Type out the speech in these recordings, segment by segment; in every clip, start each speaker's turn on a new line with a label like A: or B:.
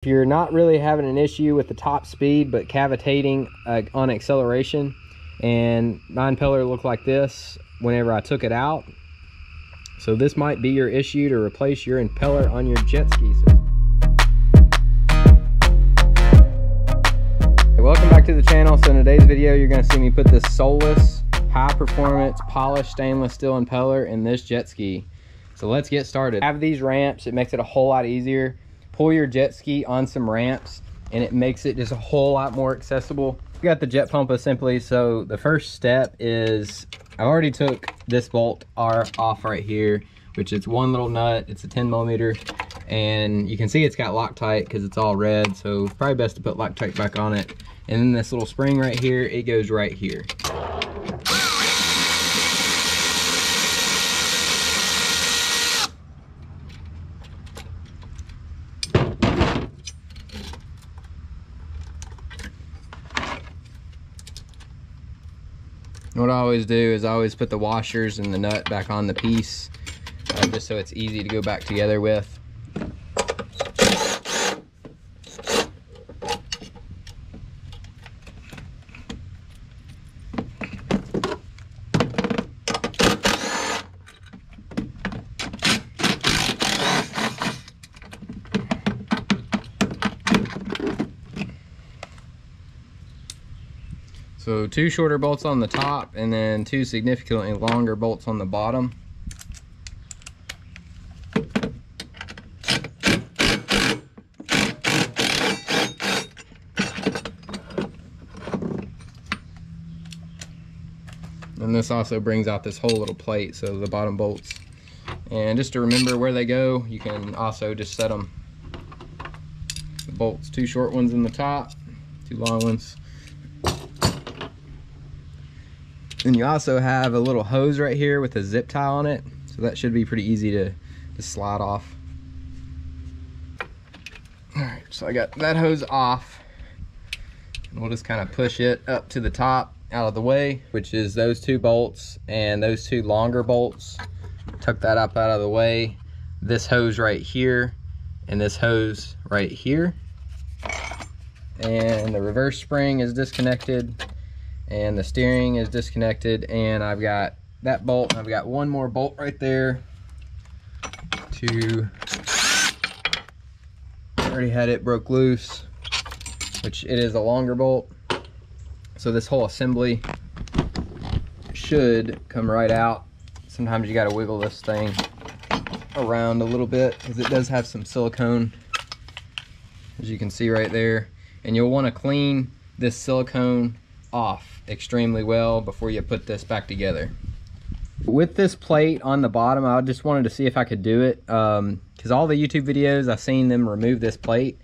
A: If you're not really having an issue with the top speed but cavitating on acceleration, and my impeller looked like this whenever I took it out, so this might be your issue to replace your impeller on your jet ski system. Welcome back to the channel. So in today's video you're going to see me put this Solas high performance polished stainless steel impeller in this jet ski. So let's get started. Have these ramps, it makes it a whole lot easier. Pull your jet ski on some ramps and it makes it just a whole lot more accessible. We got the jet pump assembly. So the first step is I already took this bolt off right here, which is one little nut. It's a 10 millimeter, and you can see it's got Loctite because it's all red, so it's probably best to put Loctite back on it. And then this little spring right here, it goes right here. What I always do is I always put the washers and the nut back on the piece, just so it's easy to go back together with. So 2 shorter bolts on the top and then 2 significantly longer bolts on the bottom. And this also brings out this whole little plate, so the bottom bolts. And just to remember where they go, you can also just set them. The bolts, 2 short ones in the top, 2 long ones. And you also have a little hose right here with a zip tie on it, so that should be pretty easy to slide off. Alright, so I got that hose off, and we'll just kind of push it up to the top out of the way, which is those 2 bolts and those 2 longer bolts. Tuck that up out of the way. This hose right here and this hose right here, and the reverse spring is disconnected and the steering is disconnected, and I've got that bolt, and I've got one more bolt right there to, already had it broke loose, which it is a longer bolt. So this whole assembly should come right out. Sometimes you got to wiggle this thing around a little bit because it does have some silicone, as you can see right there, and you'll want to clean this silicone off extremely well before you put this back together. With this plate on the bottom, I just wanted to see if I could do it, because all the YouTube videos I've seen them remove this plate,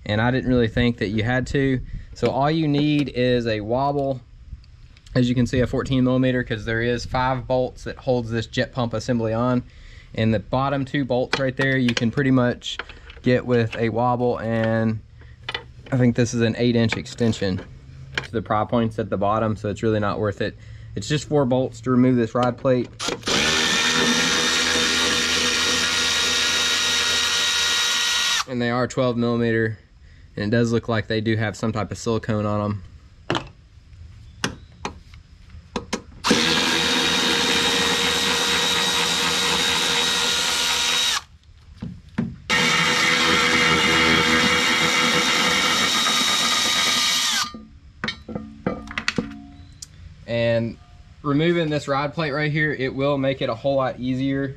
A: and I didn't really think that you had to. So all you need is a wobble, as you can see, a 14 millimeter, because there is 5 bolts that holds this jet pump assembly on, and the bottom 2 bolts right there you can pretty much get with a wobble, and I think this is an 8-inch extension to the pry points at the bottom, so it's really not worth it. It's just 4 bolts to remove this rod plate. And they are 12 millimeter, and it does look like they do have some type of silicone on them. And removing this rod plate right here, it will make it a whole lot easier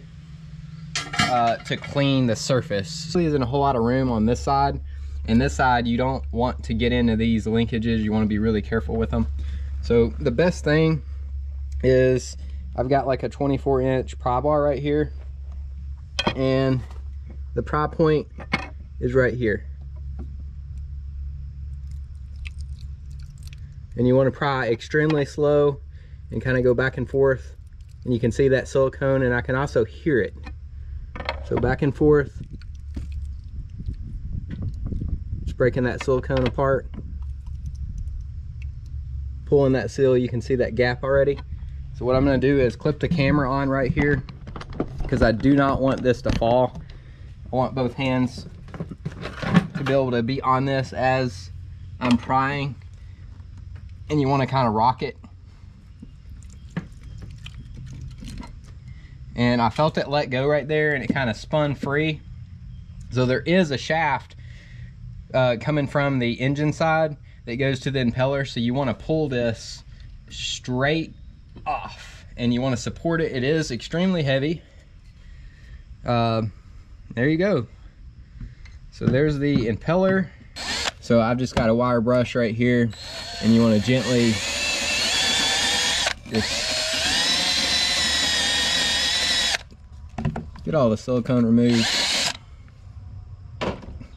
A: to clean the surface. There isn't a whole lot of room on this side, and this side you don't want to get into these linkages. You want to be really careful with them. So the best thing is I've got like a 24-inch pry bar right here, and the pry point is right here. And you want to pry extremely slow and kind of go back and forth, and you can see that silicone, and I can also hear it. So back and forth, just breaking that silicone apart, pulling that seal. You can see that gap already. So what I'm going to do is clip the camera on right here, because I do not want this to fall. I want both hands to to be able to be on this as I'm prying, and you want to kind of rock it. And I felt it let go right there, and it kind of spun free. So there is a shaft coming from the engine side that goes to the impeller, so you want to pull this straight off and you want to support it. It is extremely heavy. There you go. So there's the impeller. So I've just got a wire brush right here, and you want to gently just get all the silicone removed.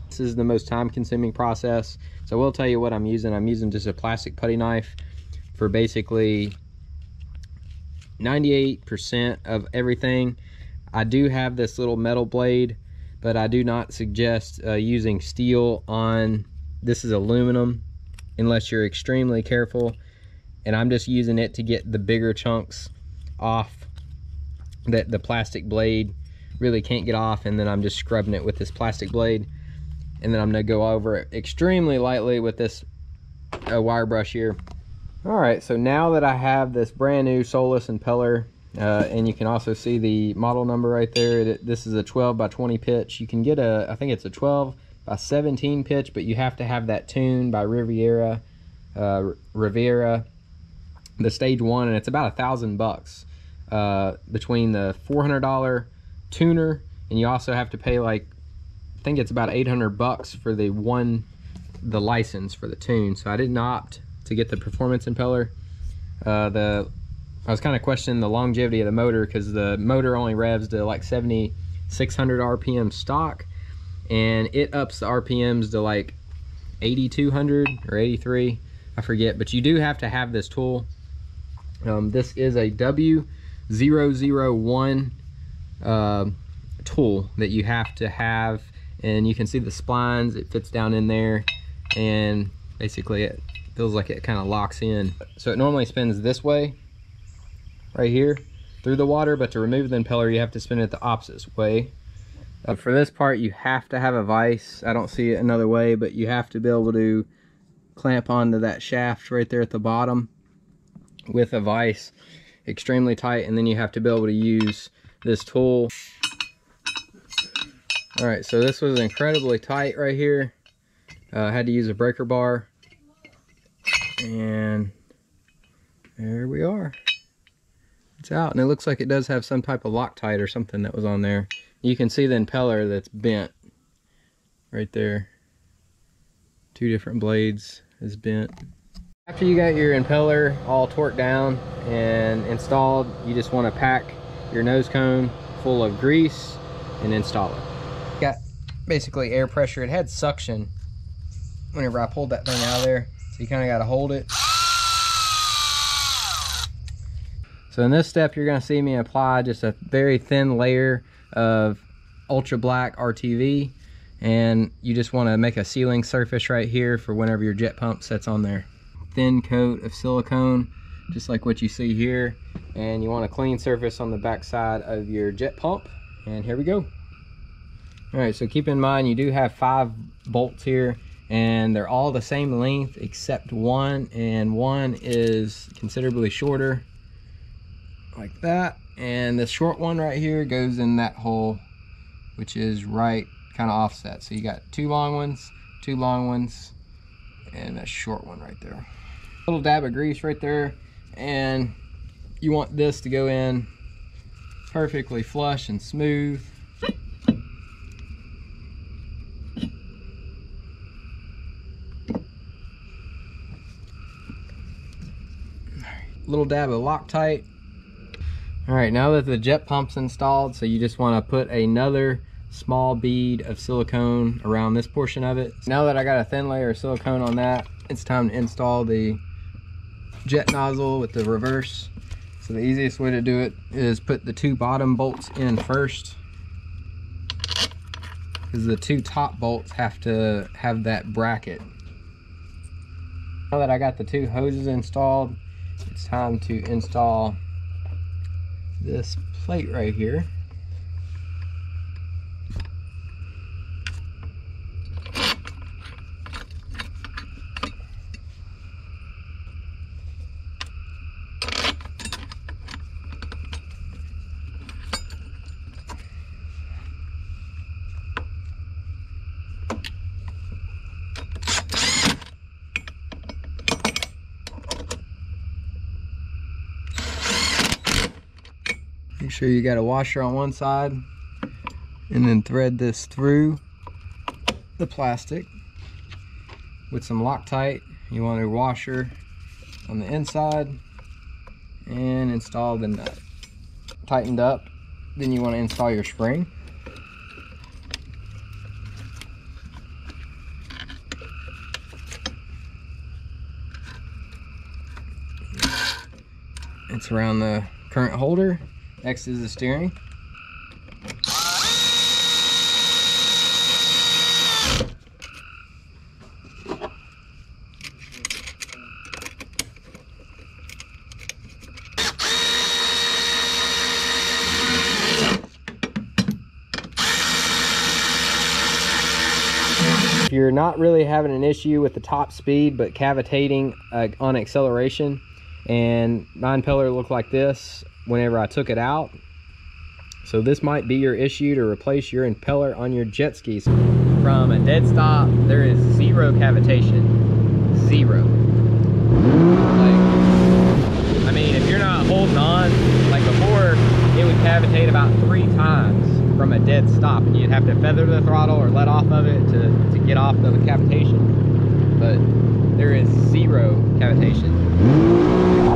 A: This is the most time-consuming process. So I will tell you what I'm using. I'm using just a plastic putty knife for basically 98% of everything. I do have this little metal blade, but I do not suggest using steel on, this is aluminum, unless you're extremely careful. And I'm just using it to get the bigger chunks off that the plastic blade really can't get off, and then I'm just scrubbing it with this plastic blade. And then I'm gonna go over it extremely lightly with this wire brush here. All right, so now that I have this brand new Solas impeller, and you can also see the model number right there. This is a 12 by 20 pitch. You can get I think it's a 12 by 17 pitch, but you have to have that tune by Riviera, the stage 1, and it's about $1,000 between the $400 tuner, and you also have to pay like, I think it's about $800 for the license for the tune. So I didn't opt to get the performance impeller. I was kind of questioning the longevity of the motor, because the motor only revs to like 7,600 RPM stock, and it ups the RPMs to like 8,200 or 83, I forget. But you do have to have this tool. This is a W001 tool that you have to have, and you can see the splines. It fits down in there, and basically it feels like it kind of locks in. So it normally spins this way right here through the water, but to remove the impeller you have to spin it the opposite way. For this part you have to have a vise. I don't see it another way, but you have to be able to clamp onto that shaft right there at the bottom with a vise extremely tight, and then you have to be able to use this tool. All right, so this was incredibly tight right here. I had to use a breaker bar, and there we are. It's out, and it looks like it does have some type of Loctite or something that was on there. You can see the impeller that's bent right there. 2 different blades is bent. After you got your impeller all torqued down and installed, you just want to pack your nose cone full of grease and install it. Got basically air pressure. It had suction whenever I pulled that thing out of there, so you kind of got to hold it. So in this step you're going to see me apply just a very thin layer of ultra black RTV, and you just want to make a sealing surface right here for whenever your jet pump sets on there. Thin coat of silicone, just like what you see here, and you want a clean surface on the back side of your jet pump, and here we go. All right, so keep in mind you do have 5 bolts here, and they're all the same length except one, and one is considerably shorter, like that. And the short one right here goes in that hole, which is right kind of offset. So you got 2 long ones, and a short one right there. Little dab of grease right there, and you want this to go in perfectly flush and smooth. Little dab of Loctite. All right, now that the jet pump's installed, so you just want to put another small bead of silicone around this portion of it. Now that I got a thin layer of silicone on that, it's time to install the jet nozzle with the reverse. So the easiest way to do it is put the 2 bottom bolts in first, because the 2 top bolts have to have that bracket. Now that I got the 2 hoses installed, it's time to install this plate right here. Make sure you got a washer on one side, and then thread this through the plastic with some Loctite. You want a washer on the inside and install the nut. Tightened up, then you want to install your spring. It's around the current holder. X is the steering. If you're not really having an issue with the top speed but cavitating on acceleration, and my impeller looked like this whenever I took it out, so this might be your issue to replace your impeller on your jet skis. From a dead stop, there is zero cavitation. Zero. Like, I mean, if you're not holding on, like before, it would cavitate about 3 times from a dead stop, and you'd have to feather the throttle or let off of it to get off the cavitation. But there is zero cavitation.